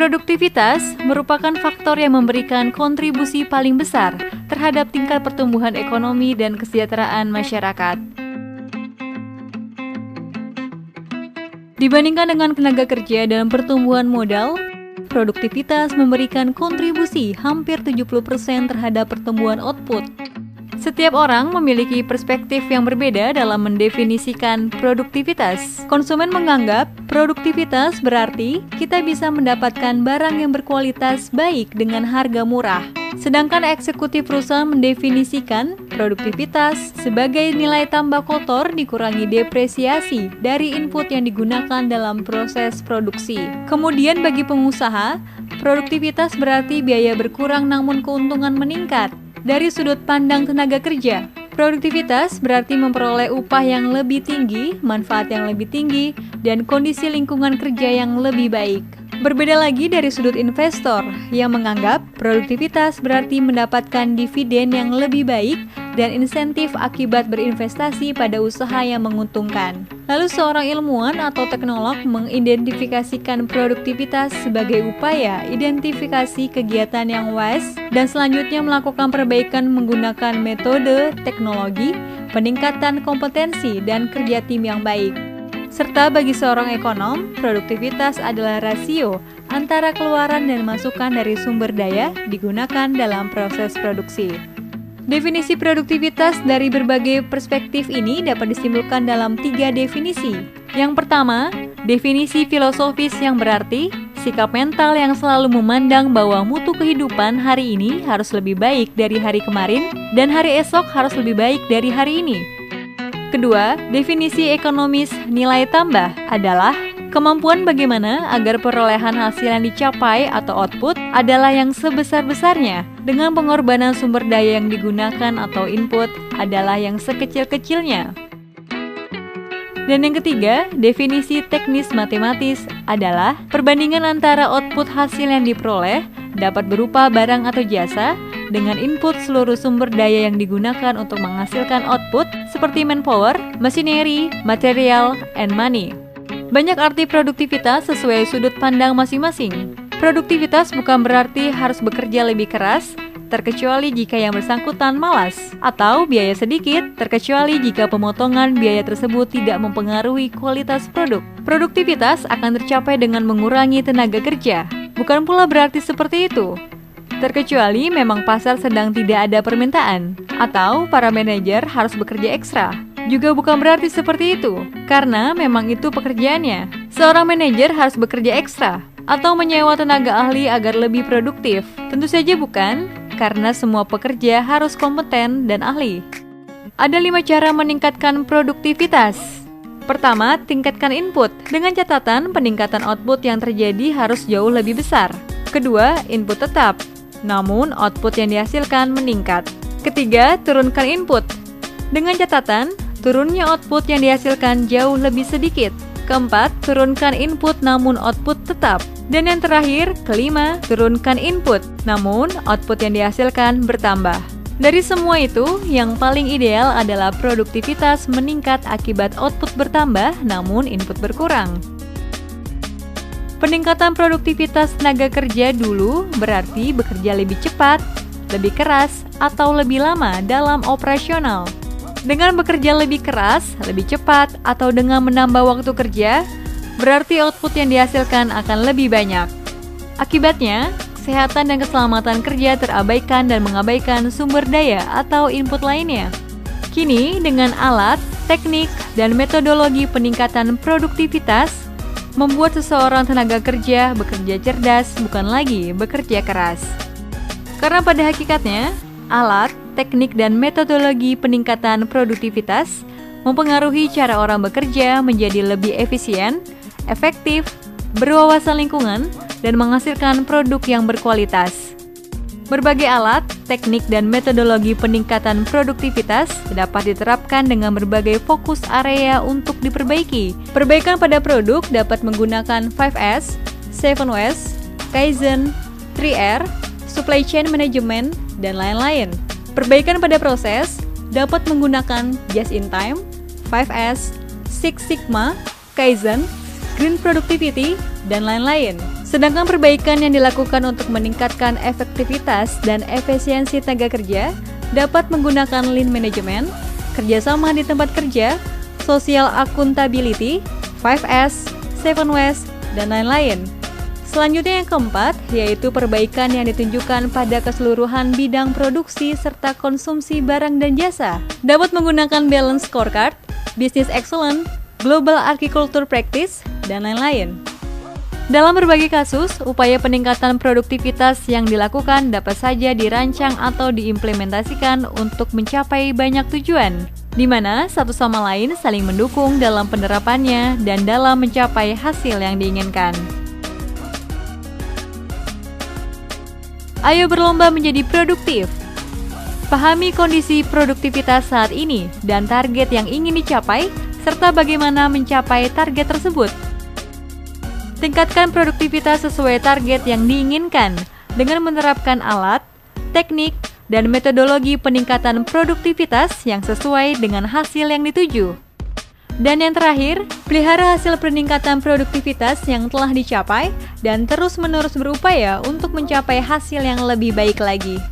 Produktivitas merupakan faktor yang memberikan kontribusi paling besar terhadap tingkat pertumbuhan ekonomi dan kesejahteraan masyarakat. Dibandingkan dengan tenaga kerja dalam pertumbuhan modal, produktivitas memberikan kontribusi hampir 70% terhadap pertumbuhan output. Setiap orang memiliki perspektif yang berbeda dalam mendefinisikan produktivitas. Konsumen menganggap produktivitas berarti kita bisa mendapatkan barang yang berkualitas baik dengan harga murah. Sedangkan eksekutif perusahaan mendefinisikan produktivitas sebagai nilai tambah kotor dikurangi depresiasi dari input yang digunakan dalam proses produksi. Kemudian bagi pengusaha, produktivitas berarti biaya berkurang namun keuntungan meningkat. Dari sudut pandang tenaga kerja, produktivitas berarti memperoleh upah yang lebih tinggi, manfaat yang lebih tinggi, dan kondisi lingkungan kerja yang lebih baik. Berbeda lagi dari sudut investor yang menganggap produktivitas berarti mendapatkan dividen yang lebih baik dan insentif akibat berinvestasi pada usaha yang menguntungkan. Lalu seorang ilmuwan atau teknolog mengidentifikasikan produktivitas sebagai upaya identifikasi kegiatan yang wise dan selanjutnya melakukan perbaikan menggunakan metode, teknologi, peningkatan kompetensi, dan kerja tim yang baik. Serta bagi seorang ekonom, produktivitas adalah rasio antara keluaran dan masukan dari sumber daya digunakan dalam proses produksi. Definisi produktivitas dari berbagai perspektif ini dapat disimpulkan dalam 3 definisi. Yang pertama, definisi filosofis yang berarti sikap mental yang selalu memandang bahwa mutu kehidupan hari ini harus lebih baik dari hari kemarin dan hari esok harus lebih baik dari hari ini. Kedua, definisi ekonomis nilai tambah adalah kemampuan bagaimana agar perolehan hasil yang dicapai atau output adalah yang sebesar-besarnya dengan pengorbanan sumber daya yang digunakan atau input adalah yang sekecil-kecilnya. Dan yang ketiga, definisi teknis matematis adalah perbandingan antara output hasil yang diperoleh dapat berupa barang atau jasa dengan input seluruh sumber daya yang digunakan untuk menghasilkan output seperti manpower, machinery, material, and money. Banyak arti produktivitas sesuai sudut pandang masing-masing. Produktivitas bukan berarti harus bekerja lebih keras, terkecuali jika yang bersangkutan malas, atau biaya sedikit, terkecuali jika pemotongan biaya tersebut tidak mempengaruhi kualitas produk. Produktivitas akan tercapai dengan mengurangi tenaga kerja, bukan pula berarti seperti itu. Terkecuali memang pasar sedang tidak ada permintaan, atau para manajer harus bekerja ekstra. Juga bukan berarti seperti itu, karena memang itu pekerjaannya. Seorang manajer harus bekerja ekstra, atau menyewa tenaga ahli agar lebih produktif. Tentu saja bukan, karena semua pekerja harus kompeten dan ahli. Ada 5 cara meningkatkan produktivitas. Pertama, tingkatkan input, dengan catatan peningkatan output yang terjadi harus jauh lebih besar. Kedua, input tetap, namun output yang dihasilkan meningkat. Ketiga, turunkan input, dengan catatan turunnya output yang dihasilkan jauh lebih sedikit. Keempat, turunkan input namun output tetap. Dan yang terakhir, kelima, turunkan input, namun output yang dihasilkan bertambah. Dari semua itu, yang paling ideal adalah produktivitas meningkat akibat output bertambah namun input berkurang. Peningkatan produktivitas tenaga kerja dulu berarti bekerja lebih cepat, lebih keras, atau lebih lama dalam operasional. Dengan bekerja lebih keras, lebih cepat, atau dengan menambah waktu kerja, berarti output yang dihasilkan akan lebih banyak. Akibatnya, kesehatan dan keselamatan kerja terabaikan dan mengabaikan sumber daya atau input lainnya. Kini, dengan alat, teknik, dan metodologi peningkatan produktivitas, membuat seseorang tenaga kerja bekerja cerdas bukan lagi bekerja keras. Karena pada hakikatnya, alat, teknik, dan metodologi peningkatan produktivitas mempengaruhi cara orang bekerja menjadi lebih efisien, efektif, berwawasan lingkungan, dan menghasilkan produk yang berkualitas. Berbagai alat, teknik, dan metodologi peningkatan produktivitas dapat diterapkan dengan berbagai fokus area untuk diperbaiki. Perbaikan pada produk dapat menggunakan 5S, 7Ws, Kaizen, 3R, Supply Chain Management, dan lain-lain. Perbaikan pada proses dapat menggunakan Just in Time, 5S, Six Sigma, Kaizen, Green Productivity, dan lain-lain. Sedangkan perbaikan yang dilakukan untuk meningkatkan efektivitas dan efisiensi tenaga kerja dapat menggunakan lean management, kerjasama di tempat kerja, social accountability, 5S, 7Ws, dan lain-lain. Selanjutnya yang keempat, yaitu perbaikan yang ditunjukkan pada keseluruhan bidang produksi serta konsumsi barang dan jasa. Dapat menggunakan balance scorecard, business excellence, global agriculture practice, dan lain-lain. Dalam berbagai kasus, upaya peningkatan produktivitas yang dilakukan dapat saja dirancang atau diimplementasikan untuk mencapai banyak tujuan, di mana satu sama lain saling mendukung dalam penerapannya dan dalam mencapai hasil yang diinginkan. Ayo berlomba menjadi produktif. Pahami kondisi produktivitas saat ini dan target yang ingin dicapai, serta bagaimana mencapai target tersebut. Tingkatkan produktivitas sesuai target yang diinginkan dengan menerapkan alat, teknik, dan metodologi peningkatan produktivitas yang sesuai dengan hasil yang dituju. Dan yang terakhir, pelihara hasil peningkatan produktivitas yang telah dicapai dan terus-menerus berupaya untuk mencapai hasil yang lebih baik lagi.